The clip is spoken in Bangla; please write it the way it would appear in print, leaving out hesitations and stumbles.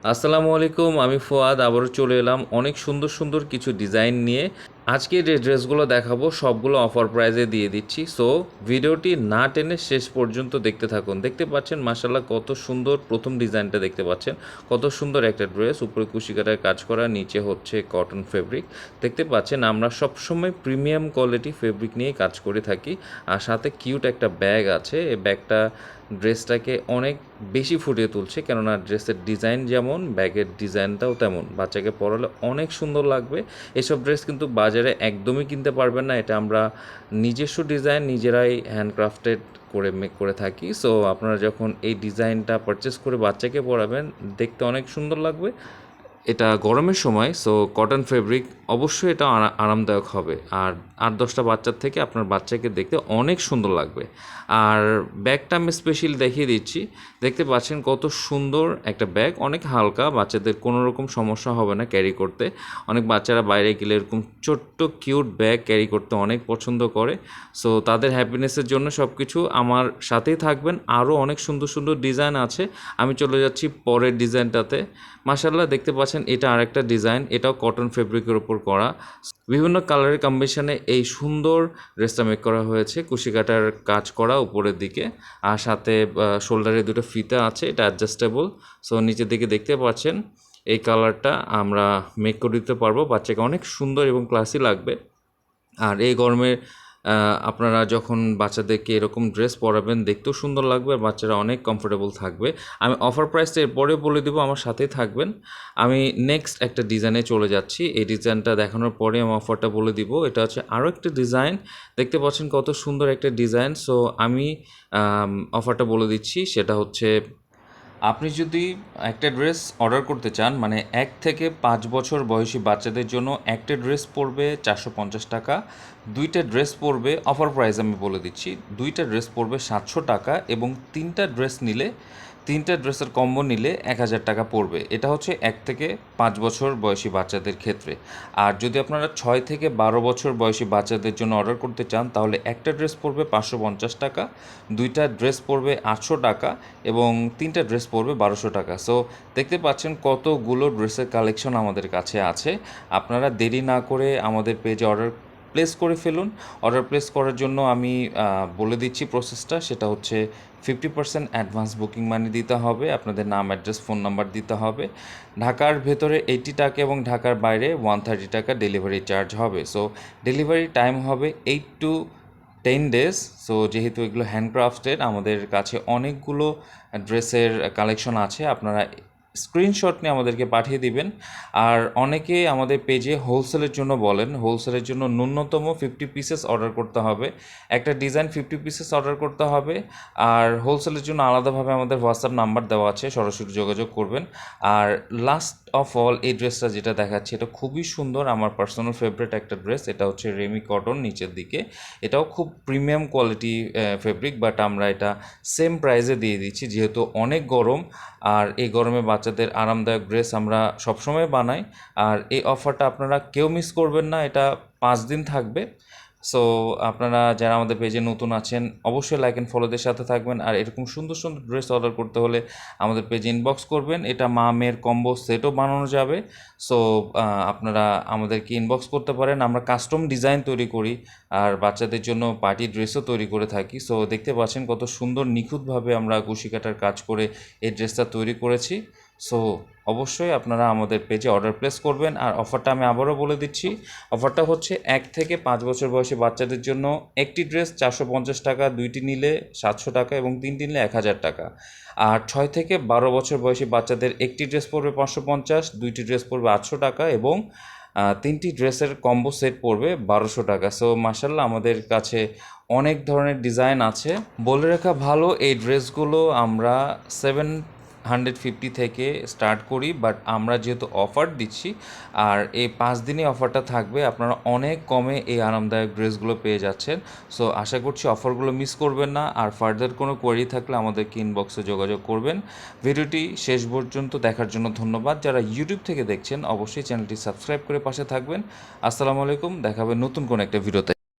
আসসালামু আলাইকুম, আমি ফুয়াদ আবারও চলে এলাম অনেক সুন্দর সুন্দর কিছু ডিজাইন নিয়ে। আজকে যে ড্রেসগুলো দেখাবো সবগুলো অফার প্রাইজে দিয়ে দিচ্ছি। সো ভিডিওটি না টেনে শেষ পর্যন্ত দেখতে থাকুন। দেখতে পাচ্ছেন মাশাআল্লাহ কত সুন্দর, প্রথম ডিজাইনটা দেখতে পাচ্ছেন কত সুন্দর একটা ড্রেস, উপরে কুশিকাটায় কাজ করা, নিচে হচ্ছে কটন ফেব্রিক। দেখতে পাচ্ছেন আমরা সবসময় প্রিমিয়াম কোয়ালিটি ফেব্রিক নিয়ে কাজ করে থাকি। আর সাথে কিউট একটা ব্যাগ আছে, এই ব্যাগটা ড্রেসটাকে অনেক বেশি ফুটিয়ে তুলছে, কেননা ড্রেসের ডিজাইন যেমন ব্যাগের ডিজাইনটাও তেমন, বাচ্চাকে পরালে অনেক সুন্দর লাগবে। এসব ড্রেস কিন্তু বাজারে একদমই কিনতে পারবেন না, এটা আমরা নিজস্ব ডিজাইন নিজেরাই হ্যান্ডক্রাফটেড করে মেক করে থাকি। সো আপনারা যখন এই ডিজাইনটা পারচেস করে বাচ্চাকে পরাবেন, দেখতে অনেক সুন্দর লাগবে। এটা গরমের সময়, সো কটন ফেব্রিক, অবশ্যই এটা আরামদায়ক হবে। আর 8-10টা বাচ্চার থেকে আপনার বাচ্চাকে দেখতে অনেক সুন্দর লাগবে। আর ব্যাগটা আমি স্পেশালি দেখিয়ে দিচ্ছি। দেখতে পাচ্ছেন কত সুন্দর একটা ব্যাগ, অনেক হালকা, বাচ্চাদের কোনো রকম সমস্যা হবে না ক্যারি করতে। অনেক বাচ্চারা বাইরে গেলে এরকম ছোট্ট কিউট ব্যাগ ক্যারি করতে অনেক পছন্দ করে। সো তাদের হ্যাপিনেসের জন্য সব কিছু আমার সাথেই থাকবেন। আরও অনেক সুন্দর সুন্দর ডিজাইন আছে। আমি চলে যাচ্ছি পরের ডিজাইনটাতে। মাশাআল্লাহ দেখতে পাচ্ছেন এটা আরেকটা ডিজাইন, এটাও কটন ফেব্রিকের উপর করা। বিভিন্ন কালারের কম্বিনেশনে এই সুন্দর ড্রেসটা মেক করা হয়েছে, কুশিকাটার কাজ করা উপরের দিকে। আর সাথে শোল্ডারে দুটো ফিতা আছে, এটা অ্যাডজাস্টেবল। সো নিচের দিকে দেখতে পাচ্ছেন এই কালারটা আমরা মেক করে দিতে পারবো, বাচ্চাকে অনেক সুন্দর এবং ক্লাসি লাগবে। আর এই গরমে আপনারা যখন বাচ্চাদেরকে এরকম ড্রেস পরাবেন, দেখতেও সুন্দর লাগবে আর বাচ্চারা অনেক কমফোর্টেবল থাকবে। আমি অফার প্রাইসটা এরপরে বলে দেবো, আমার সাথেই থাকবেন। আমি নেক্সট একটা ডিজাইনে চলে যাচ্ছি। এই ডিজাইনটা দেখানোর পরে আমি অফারটা বলে দিব। এটা হচ্ছে আরও একটা ডিজাইন, দেখতে পাচ্ছেন কত সুন্দর একটা ডিজাইন। সো আমি অফারটা বলে দিচ্ছি, সেটা হচ্ছে আপনি যদি একটা ড্রেস অর্ডার করতে চান, মানে 1 থেকে 5 বছর বয়সী বাচ্চাদের জন্য একটা ড্রেস পড়বে 450 টাকা, দুইটা ড্রেস পড়বে, অফার প্রাইস আমি বলে দিচ্ছি, দুইটা ড্রেস পড়বে 700 টাকা, এবং তিনটা ড্রেসের কম্বো নিলে 1000 টাকা পড়বে। এটা হচ্ছে 1 থেকে 5 বছর বয়সী বাচ্চাদের ক্ষেত্রে। আর যদি আপনারা 6 থেকে 12 বছর বয়সী বাচ্চাদের জন্য অর্ডার করতে চান, তাহলে একটা ড্রেস পড়বে 550 টাকা, দুইটা ড্রেস পড়বে 800 টাকা, এবং তিনটা ড্রেস পড়বে 1200 টাকা। সো দেখতে পাচ্ছেন কতগুলো ড্রেসের কালেকশন আমাদের কাছে আছে। আপনারা দেরি না করে আমাদের পেজে অর্ডার প্লেস করে ফেলুন। অর্ডার প্লেস করার জন্য আমি বলে দিচ্ছি প্রসেসটা, সেটা হচ্ছে 50% অ্যাডভান্স বুকিং মানি দিতে হবে, আপনাদের নাম, অ্যাড্রেস, ফোন নাম্বার দিতে হবে। ঢাকার ভেতরে 80 টাকা এবং ঢাকার বাইরে 130 টাকা ডেলিভারি চার্জ হবে। সো ডেলিভারি টাইম হবে 8 to 10 days। সো যেহেতু এগুলো হ্যান্ডক্রাফটেড, আমাদের কাছে অনেকগুলো ড্রেসের কালেকশন আছে, আপনারা স্ক্রিনশট নিয়ে আমাদেরকে পাঠিয়ে দিবেন। আর অনেকে আমাদের পেজে হোলসেলের জন্য বলেন, হোলসেলের জন্য ন্যূনতম 50 পিসেস অর্ডার করতে হবে, একটা ডিজাইন 50 পিসেস অর্ডার করতে হবে। আর হোলসেলের জন্য আলাদাভাবে আমাদের হোয়াটসঅ্যাপ নাম্বার দেওয়া আছে, সরাসরি যোগাযোগ করবেন। আর লাস্ট অফ অল, এই ড্রেসটা যেটা দেখাচ্ছে এটা খুবই সুন্দর, আমার পার্সোনাল ফেভারিট একটা ড্রেস। এটা হচ্ছে রেমি কটন নিচের দিকে, এটাও খুব প্রিমিয়াম কোয়ালিটি ফেব্রিক, বাট আমরা এটা সেম প্রাইসে দিয়ে দিচ্ছি যেহেতু অনেক গরম। আর এই গরমে বাচ্চাদের আরামদায়ক ড্রেস আমরা সবসময় বানাই। আর এই অফারটা আপনারা কেউ মিস করবেন না, এটা 5 দিন থাকবে। সো আপনারা যারা আমাদের পেজে নতুন আছেন, অবশ্যই লাইক অ্যান্ড ফলোদের সাথে থাকবেন। আর এরকম সুন্দর সুন্দর ড্রেস অর্ডার করতে হলে আমাদের পেজে ইনবক্স করবেন, এটা মা মেয়ের কম্বো সেটও বানানো যাবে। সো আপনারা আমাদেরকে ইনবক্স করতে পারেন, আমরা কাস্টম ডিজাইন তৈরি করি আর বাচ্চাদের জন্য পার্টি ড্রেসও তৈরি করে থাকি। সো দেখতে পাচ্ছেন কত সুন্দর নিখুঁতভাবে আমরা কুশি কাটার কাজ করে এই ড্রেসটা তৈরি করেছি। সো অবশ্যই আপনারা আমাদের পেজে অর্ডার প্লেস করবেন। আর অফারটা আমি আবারও বলে দিচ্ছি, অফারটা হচ্ছে 1 থেকে 5 বছর বয়সী বাচ্চাদের জন্য একটি ড্রেস 450 টাকা, দুইটি নিলে 700 টাকা, এবং তিনটি নিলে 1000 টাকা। আর 6 থেকে 12 বছর বয়সী বাচ্চাদের একটি ড্রেস পড়বে 550, দুইটি ড্রেস পড়বে 800 টাকা, এবং তিনটি ড্রেসের কম্বো সেট পড়বে 1200 টাকা। সো মাশাল্লাহ আমাদের কাছে অনেক ধরনের ডিজাইন আছে। বলে রাখা ভালো, এই ড্রেসগুলো আমরা 750 থেকে স্টার্ট করি, বাট আমরা যেহেতু অফার দিচ্ছি আর এই 5 দিনই অফারটা থাকবে, আপনারা অনেক কমে এই আরামদায়ক ড্রেসগুলো পেয়ে যাচ্ছেন। সো আশা করছি অফারগুলো মিস করবেন না। আর ফার্দার কোনো কোয়েরি থাকলে আমাদেরকে ইনবক্সে যোগাযোগ করবেন। ভিডিওটি শেষ পর্যন্ত দেখার জন্য ধন্যবাদ। যারা ইউটিউব থেকে দেখছেন অবশ্যই চ্যানেলটি সাবস্ক্রাইব করে পাশে থাকবেন। আসসালামু আলাইকুম, দেখা হবে নতুন কোনো একটা ভিডিওতে।